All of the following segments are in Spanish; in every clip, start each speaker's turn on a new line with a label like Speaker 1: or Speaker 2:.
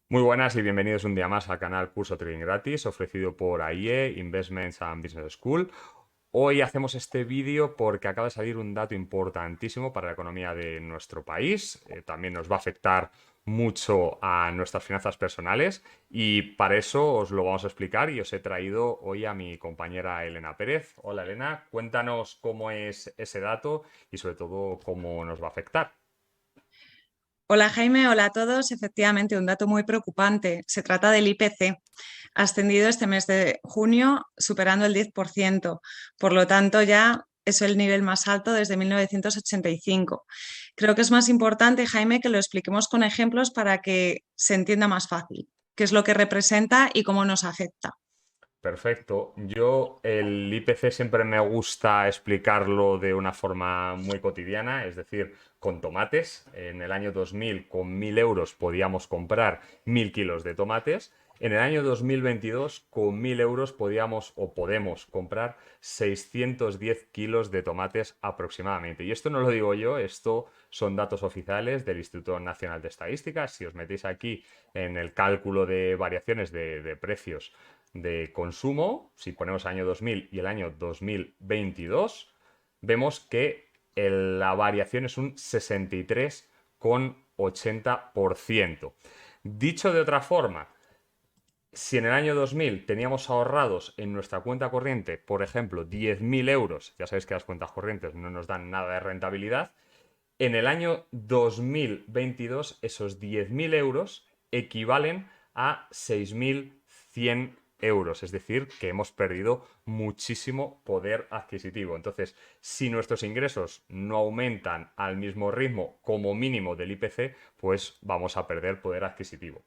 Speaker 1: Muy buenas y bienvenidos un día más al canal Curso Trading Gratis ofrecido por AIE Investments and Business School. Hoy hacemos este vídeo porque acaba de salir un dato importantísimo para la economía de nuestro país. También nos va a afectar mucho a nuestras finanzas personales y para eso os lo vamos a explicar y os he traído hoy a mi compañera Elena Pérez. Hola Elena, cuéntanos cómo es ese dato y sobre todo cómo nos va a afectar.
Speaker 2: Hola Jaime, hola a todos. Efectivamente, un dato muy preocupante. Se trata del IPC. Ha ascendido este mes de junio superando el 10%. Por lo tanto, ya es el nivel más alto desde 1985. Creo que es más importante, Jaime, que lo expliquemos con ejemplos para que se entienda más fácil qué es lo que representa y cómo nos afecta.
Speaker 1: Perfecto. Yo el IPC siempre me gusta explicarlo de una forma muy cotidiana, es decir, con tomates. En el año 2000 con 1.000 euros podíamos comprar 1.000 kilos de tomates. En el año 2022 con 1.000 euros podíamos o podemos comprar 610 kilos de tomates aproximadamente. Y esto no lo digo yo, esto son datos oficiales del Instituto Nacional de Estadística. Si os metéis aquí en el cálculo de variaciones de precios de consumo, si ponemos el año 2000 y el año 2022, vemos que la variación es un 63,80%. Dicho de otra forma, si en el año 2000 teníamos ahorrados en nuestra cuenta corriente, por ejemplo, 10.000 euros, ya sabéis que las cuentas corrientes no nos dan nada de rentabilidad, en el año 2022 esos 10.000 euros equivalen a 6.100 euros, es decir, que hemos perdido muchísimo poder adquisitivo. Entonces, si nuestros ingresos no aumentan al mismo ritmo como mínimo del IPC, pues vamos a perder poder adquisitivo.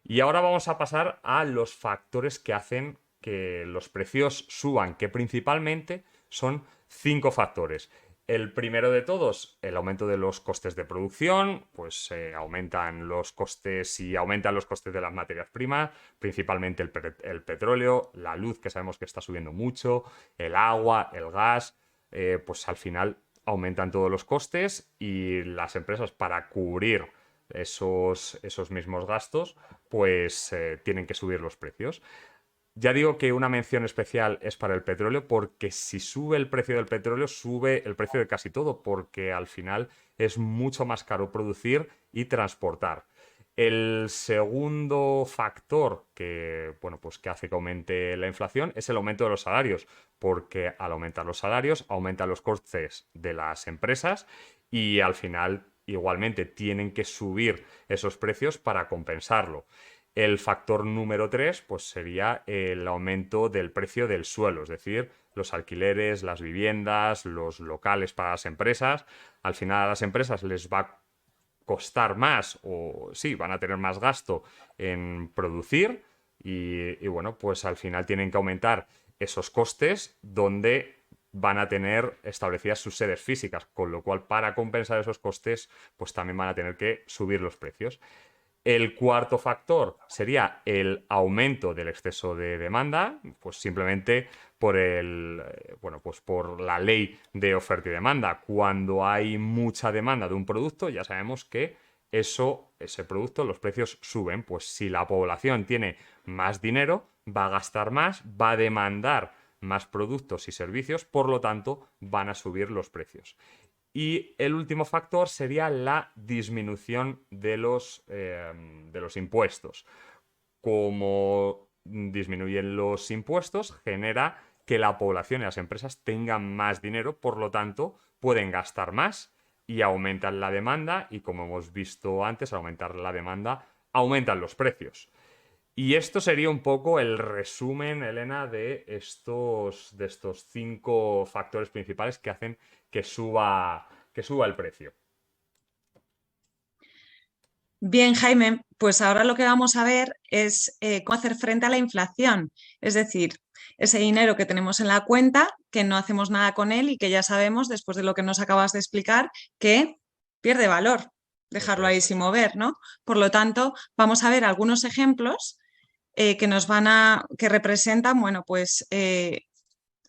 Speaker 1: Y ahora vamos a pasar a los factores que hacen que los precios suban, que principalmente son 5 factores. El primero de todos, el aumento de los costes de producción, pues aumentan los costes y aumentan los costes de las materias primas, principalmente el petróleo, la luz, que sabemos que está subiendo mucho, el agua, el gas, pues al final aumentan todos los costes y las empresas para cubrir esos mismos gastos, pues tienen que subir los precios. Ya digo que una mención especial es para el petróleo porque si sube el precio del petróleo, sube el precio de casi todo porque al final es mucho más caro producir y transportar. El segundo factor que, bueno, pues que hace que aumente la inflación es el aumento de los salarios, porque al aumentar los salarios aumentan los costes de las empresas y al final igualmente tienen que subir esos precios para compensarlo. El factor número 3 pues sería el aumento del precio del suelo, es decir, los alquileres, las viviendas, los locales para las empresas. Al final a las empresas les va a costar más o sí, van a tener más gasto en producir y bueno, pues al final tienen que aumentar esos costes donde van a tener establecidas sus sedes físicas, con lo cual para compensar esos costes pues también van a tener que subir los precios. El cuarto factor sería el aumento del exceso de demanda, pues simplemente por bueno, pues por la ley de oferta y demanda. Cuando hay mucha demanda de un producto, ya sabemos que ese producto, los precios suben. Pues si la población tiene más dinero, va a gastar más, va a demandar más productos y servicios, por lo tanto, van a subir los precios. Y el último factor sería la disminución de los impuestos. Como disminuyen los impuestos, genera que la población y las empresas tengan más dinero, por lo tanto, pueden gastar más y aumentan la demanda y como hemos visto antes, al aumentar la demanda, aumentan los precios. Y esto sería un poco el resumen, Elena, de estos 5 factores principales que hacen que suba el precio.
Speaker 2: Bien, Jaime, pues ahora lo que vamos a ver es cómo hacer frente a la inflación, es decir, ese dinero que tenemos en la cuenta, que no hacemos nada con él y que ya sabemos, después de lo que nos acabas de explicar, que pierde valor
Speaker 1: Eso
Speaker 2: dejarlo ahí
Speaker 1: es.
Speaker 2: sin mover, ¿no? Por lo tanto, vamos a ver algunos ejemplos que nos que representan, bueno, pues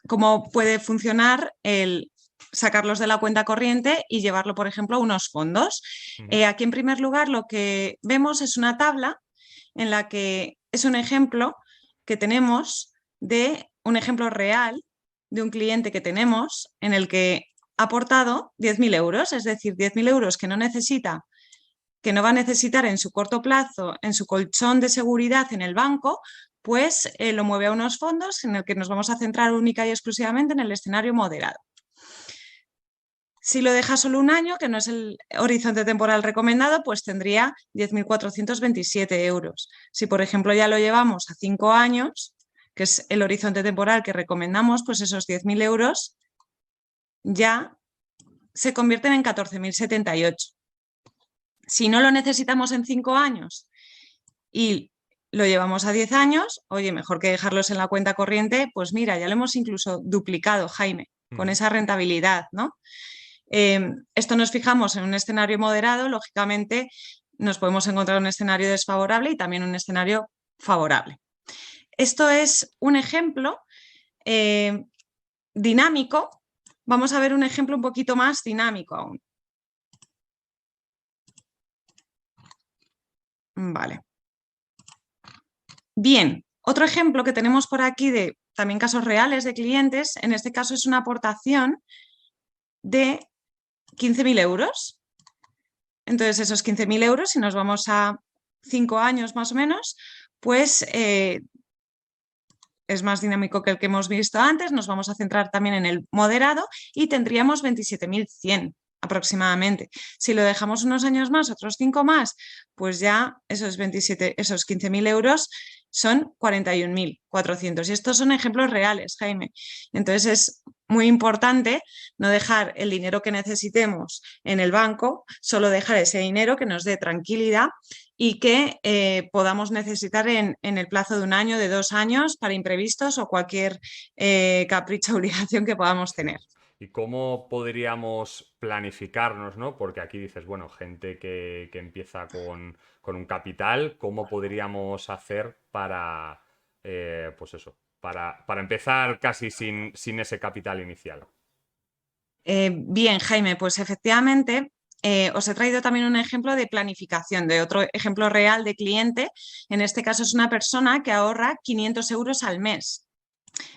Speaker 2: cómo puede funcionar el sacarlos de la cuenta corriente y llevarlo, por ejemplo, a unos fondos.
Speaker 1: Ujú.
Speaker 2: Aquí, en primer lugar, lo que vemos es una tabla en la que es un ejemplo que tenemos de un ejemplo real de un cliente que tenemos en el que ha aportado 10.000 euros, es decir, 10.000 euros que no necesita, que no va a necesitar en su corto plazo, en su colchón de seguridad en el banco, pues lo mueve a unos fondos en el que nos vamos a centrar única y exclusivamente en el escenario moderado. Si lo deja solo un año, que no es el horizonte temporal recomendado, pues tendría 10.427 euros. Si, por ejemplo, ya lo llevamos a 5 años, que es el horizonte temporal que recomendamos, pues esos 10.000 euros ya se convierten en 14.078. Si no lo necesitamos en 5 años y lo llevamos a 10 años, oye, mejor que dejarlos en la cuenta corriente, pues mira, ya lo hemos incluso duplicado, Jaime, con esa rentabilidad, ¿no? Esto nos fijamos en un escenario moderado, lógicamente nos podemos encontrar un escenario desfavorable y también un escenario favorable. Esto es un ejemplo dinámico. Vamos a ver un ejemplo un poquito más dinámico aún. Vale. Bien, otro ejemplo que tenemos por aquí de también casos reales de clientes, en este caso es una aportación de 15.000 euros. Entonces, esos 15.000 euros, si nos vamos a 5 años más o menos, pues es más dinámico que el que hemos visto antes. Nos vamos a centrar también en el moderado y tendríamos 27.100 aproximadamente. Si lo dejamos unos años más, otros 5 más, pues ya esos 15.000 euros son 41.400. Y estos son ejemplos reales, Jaime. Entonces es muy importante no dejar el dinero que necesitemos en el banco, solo dejar ese dinero que nos dé tranquilidad y que podamos necesitar en el plazo de un año, de 2 años, para imprevistos o cualquier capricho o obligación que podamos tener.
Speaker 1: ¿Y cómo podríamos planificarnos, ¿no? Porque aquí dices, bueno, gente que empieza con un capital, ¿cómo podríamos hacer para, pues eso, para empezar casi sin ese capital inicial?
Speaker 2: Bien, Jaime, pues efectivamente os he traído también un ejemplo de planificación, de otro ejemplo real de cliente. En este caso es una persona que ahorra 500 euros al mes.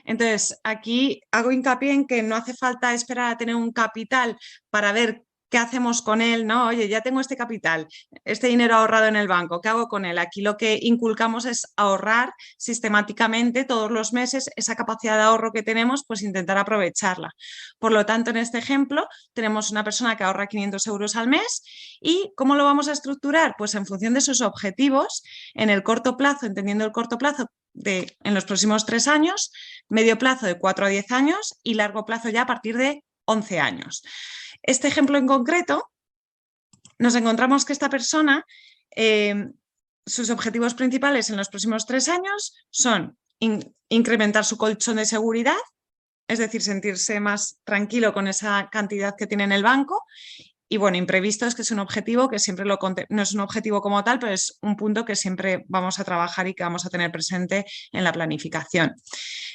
Speaker 2: Entonces, aquí hago hincapié en que no hace falta esperar a tener un capital para ver qué hacemos con él, ¿no? Oye, ya tengo este capital, este dinero ahorrado en el banco, ¿qué hago con él? Aquí lo que inculcamos es ahorrar sistemáticamente todos los meses, esa capacidad de ahorro que tenemos, pues intentar aprovecharla. Por lo tanto, en este ejemplo tenemos una persona que ahorra 500 euros al mes y ¿cómo lo vamos a estructurar? Pues en función de sus objetivos, en el corto plazo, entendiendo el corto plazo, en los próximos 3 años, medio plazo de 4 a 10 años y largo plazo ya a partir de 11 años. Este ejemplo en concreto, nos encontramos que esta persona, sus objetivos principales en los próximos 3 años son incrementar su colchón de seguridad, es decir, sentirse más tranquilo con esa cantidad que tiene en el banco. Y bueno, imprevistos, que es un objetivo que siempre no es un objetivo como tal, pero es un punto que siempre vamos a trabajar y que vamos a tener presente en la planificación.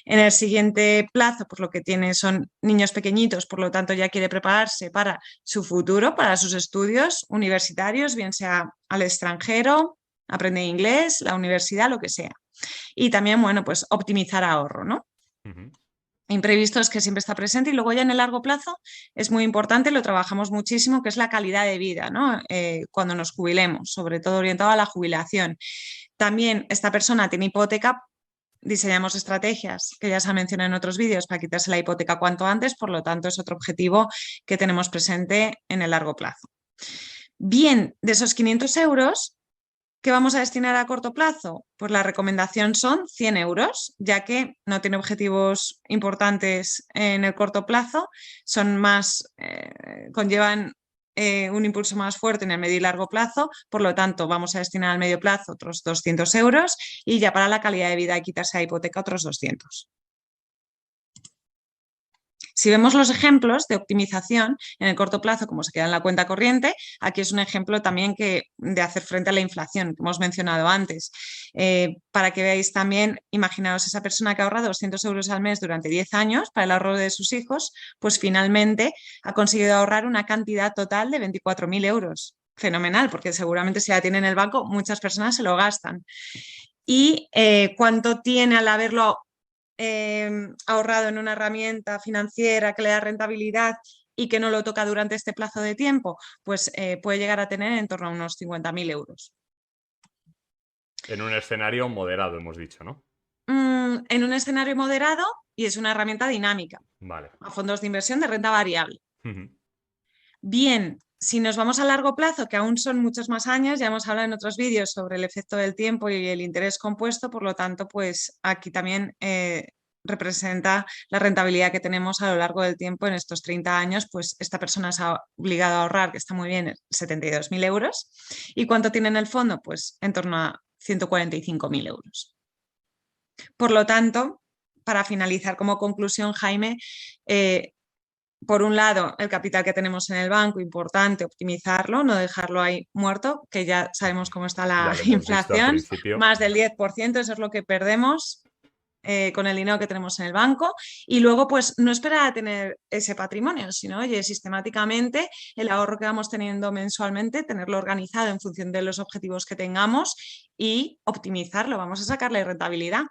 Speaker 2: En el siguiente plazo, pues lo que tiene son niños pequeñitos, por lo tanto ya quiere prepararse para su futuro, para sus estudios universitarios, bien sea al extranjero, aprender inglés, la universidad, lo que sea. Y también, bueno, pues optimizar ahorro, ¿no? Imprevistos que siempre está presente y luego ya en el largo plazo es muy importante, lo trabajamos muchísimo, que es la calidad de vida, ¿no? Cuando nos jubilemos, sobre todo orientado a la jubilación. También esta persona tiene hipoteca, diseñamos estrategias que ya se han mencionado en otros vídeos para quitarse la hipoteca cuanto antes, por lo tanto es otro objetivo que tenemos presente en el largo plazo. Bien, de esos 500 euros, ¿qué vamos a destinar a corto plazo? Pues la recomendación son 100 euros, ya que no tiene objetivos importantes en el corto plazo, son más, conllevan un impulso más fuerte en el medio y largo plazo, por lo tanto vamos a destinar al medio plazo otros 200 euros y ya para la calidad de vida y quitarse la hipoteca otros 200. Si vemos los ejemplos de optimización en el corto plazo, como se queda en la cuenta corriente, aquí es un ejemplo también de hacer frente a la inflación, que hemos mencionado antes. Para que veáis también, imaginaos esa persona que ahorra 200 euros al mes durante 10 años para el ahorro de sus hijos, pues finalmente ha conseguido ahorrar una cantidad total de 24.000 euros fenomenal, porque seguramente si la tienen en el banco, muchas personas se lo gastan. Y cuánto tiene al haberlo ahorrado en una herramienta financiera que le da rentabilidad y que no lo toca durante este plazo de tiempo, pues puede llegar a tener en torno a unos 50.000 euros.
Speaker 1: En un escenario moderado, hemos dicho, ¿no?
Speaker 2: En un escenario moderado y es una herramienta dinámica
Speaker 1: Vale.
Speaker 2: a fondos de inversión de renta variable.
Speaker 1: Ujú.
Speaker 2: Bien, si nos vamos a largo plazo, que aún son muchos más años, ya hemos hablado en otros vídeos sobre el efecto del tiempo y el interés compuesto, por lo tanto, pues aquí también representa la rentabilidad que tenemos a lo largo del tiempo en estos 30 años, pues esta persona se ha obligado a ahorrar, que está muy bien, 72.000 euros. ¿Y cuánto tiene en el fondo? Pues en torno a 145.000 euros. Por lo tanto, para finalizar como conclusión, Jaime, por un lado, el capital que tenemos en el banco, importante optimizarlo, no dejarlo ahí muerto, que ya sabemos cómo está la
Speaker 1: Ya lo hemos visto al
Speaker 2: inflación,
Speaker 1: principio.
Speaker 2: más del 10%, eso es lo que perdemos con el dinero que tenemos en el banco. Y luego, pues, no esperar a tener ese patrimonio, sino, oye, sistemáticamente el ahorro que vamos teniendo mensualmente, tenerlo organizado en función de los objetivos que tengamos y optimizarlo, vamos a sacarle rentabilidad.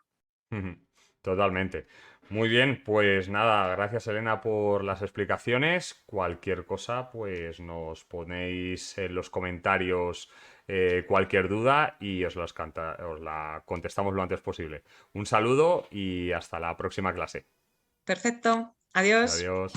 Speaker 1: Ujú. Totalmente. Muy bien, pues nada, gracias Elena por las explicaciones. Cualquier cosa, pues nos ponéis en los comentarios cualquier duda y os la contestamos lo antes posible. Un saludo y hasta la próxima clase.
Speaker 2: Perfecto, adiós.
Speaker 1: Adiós.